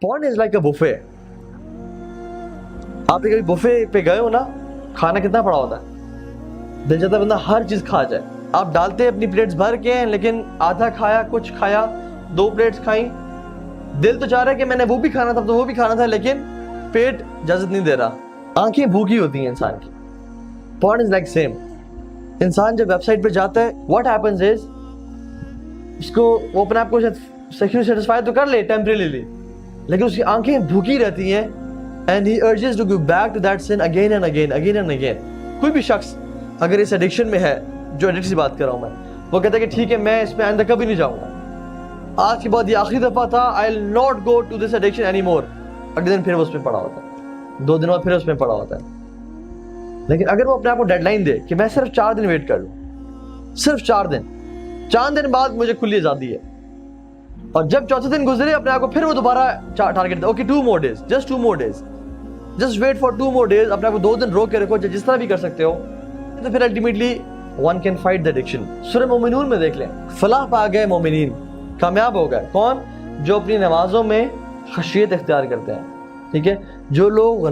Porn is like a buffet. आप कभी buffet पे गए हो ना, खाना कितना पड़ा होता है, दिल चाहता है बंदा हर चीज खा जाए। आप डालते हैं अपनी प्लेट्स भर के, लेकिन आधा खाया, कुछ खाया, 2 प्लेट्स खाई, दिल तो चाह रहा है कि मैंने वो भी खाना था तो वो भी खाना था, लेकिन पेट इजाजत नहीं दे रहा। आंखें भूखी होती हैं इंसान की। Porn is like same. इंसान जब वेबसाइट पे जाता है, what happens is उसको वो अपने आप को सेक्सुअली सेटिस्फाई तो कर ले टेम्परेरीली, लेकिन उसकी आंखें भूखी रहती हैं and he urges to go back to that sin again and again, again and again. कोई भी शख्स अगर इस एडिक्शन में है, जो एडिक्ट की बात कर रहा हूँ मैं, वो कहता है कि ठीक है मैं इसमें आइंदा कभी नहीं जाऊँगा, आज के बाद ये आखिरी दफ़ा था, I will not go to this addiction any more. अगले दिन फिर वो उसमें पड़ा होता है, 2 दिन बाद फिर उसमें पड़ा होता है। लेकिन अगर वो अपने आप को डेडलाइन दे कि मैं सिर्फ 4 दिन वेट कर लूँ, सिर्फ 4 दिन बाद मुझे खुली आज़ादी है, और जब चौथे दिन गुजरे अपने आप को फिर वो दोबारा target they, okay 2 more days, just 2 more days, just wait for 2 more days, अपने आप को 2 दिन रोक के रखो, जिस तरह भी कर सकते हो, तो फिर ultimately one can fight the addiction। सूरह मोमिनून में देख लें, फलाह पा गए मोमिनीन, कामयाब हो गए कौन? जो अपनी नमाजों में खशियत इख्तियार करते हैं, ठीक है, जो लोग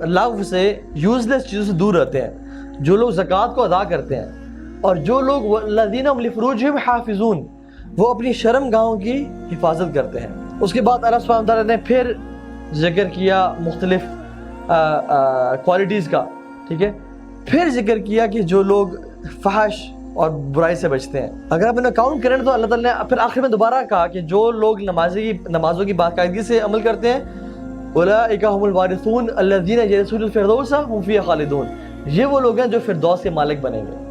लव से, यूजलेस चीज़ों से दूर रहते हैं, जो लोग ज़कात को अदा करते हैं, और जो लोग वल्लज़ीना हुम लिफ़ुरूजिहिम हाफ़िज़ून, वो अपनी शर्म गाहों की हिफाजत करते हैं। उसके बाद अल्लाह सुब्हानहू व तआला ने फिर जिक्र किया मुख्तलिफ क्वालिटीज़ का, ठीक है, फिर जिक्र किया कि जो लोग फहश और बुराई से बचते हैं। अगर आप इन्हें काउंट करें तो अल्लाह ताला ने फिर आखिर में दोबारा कहा कि जो लोग नमाजों की बाकायदगी से अमल करते हैं, उलाइका हुमुल वारिसून अल्लज़ीना यरिसूनल फ़िरदौसा हुम फ़ीहा खालिदून, ये वो लोग हैं जो फिरदौस के मालिक बनेंगे।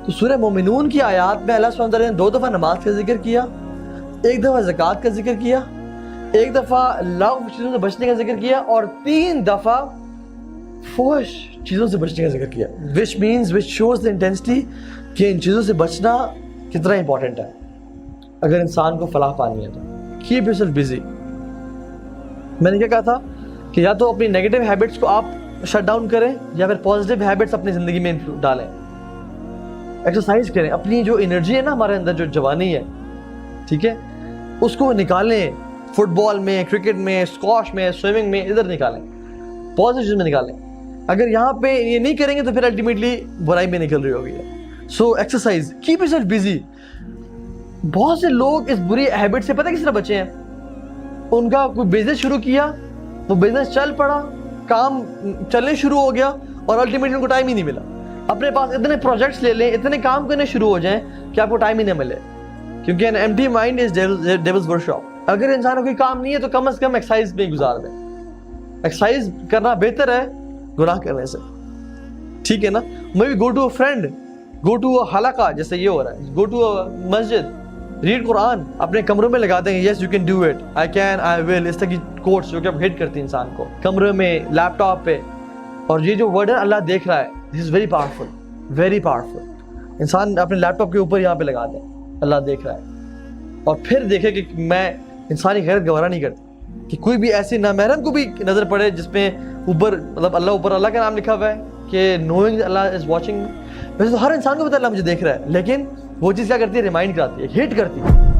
तो सूरह मोमिनून की आयत में अल्लाह सुब्हानहू व तआला ने 2 दफ़ा नमाज का जिक्र किया, 1 दफ़ा ज़कात का जिक्र किया, 1 दफ़ा लव चीज़ों से बचने का जिक्र किया, और 3 दफ़ा फहश चीज़ों से बचने का जिक्र किया, which shows the intensity कि इन चीज़ों से बचना कितना इंपॉर्टेंट है अगर इंसान को फलाह पानी है तो। Keep yourself busy. मैंने क्या कहा था कि या तो अपनी नेगेटिव हैबिट्स को आप शट डाउन करें, या फिर पॉजिटिव हैबिट्स अपनी ज़िंदगी में डालें। एक्सरसाइज करें, अपनी जो एनर्जी है ना हमारे अंदर, जो जवानी है, ठीक है, उसको निकालें, फुटबॉल में, क्रिकेट में, स्क्वॉश में, स्विमिंग में, इधर निकालें, पॉजिटिव में निकालें। अगर यहाँ पे ये नहीं करेंगे तो फिर अल्टीमेटली बुराई में निकल रही होगी। So exercise, keep yourself busy. बहुत से लोग इस बुरी हैबिट से पता किस तरह बचे हैं, उनका कोई बिजनेस शुरू किया, वो बिजनेस चल पड़ा, काम चलने शुरू हो गया, और अल्टीमेटली उनको टाइम ही नहीं मिला। अपने पास इतने प्रोजेक्ट्स ले लें, इतने काम करने शुरू हो जाएं कि आपको टाइम ही नहीं मिले, क्योंकि an empty mind is devils workshop. अगर इंसान को कोई काम नहीं है तो कम से कम एक्सरसाइज में गुजार दें। एक्सरसाइज करना बेहतर है गुनाह करने से, ठीक है ना। Maybe go to a friend, go to a हलका, जैसे ये हो रहा है, गो टू अ मस्जिद, रीड कुरान, अपने कमरों में लगा देंगे, yes you can do it, I can, I will, इस तरह की कोट्स जो कि अब हिट करती है इंसान को, कमरे में, लैपटॉप पे। और ये जो वर्ड है अल्लाह देख रहा है, this is very powerful, very powerful. इंसान अपने लैपटॉप के ऊपर यहाँ पे लगा दे, अल्लाह देख रहा है, और फिर देखे कि मैं इंसानी गैरत गवारा नहीं करती कि कोई भी ऐसी नामहरम को भी नजर पड़े जिसमें ऊपर, मतलब अल्लाह ऊपर अल्लाह का नाम लिखा हुआ है कि नोइंग अल्लाह इज वॉचिंग। वैसे तो हर इंसान को पता है अल्लाह मुझे देख रहा है, लेकिन वो चीज़ क्या करती है, रिमाइंड कराती है, हिट करती है।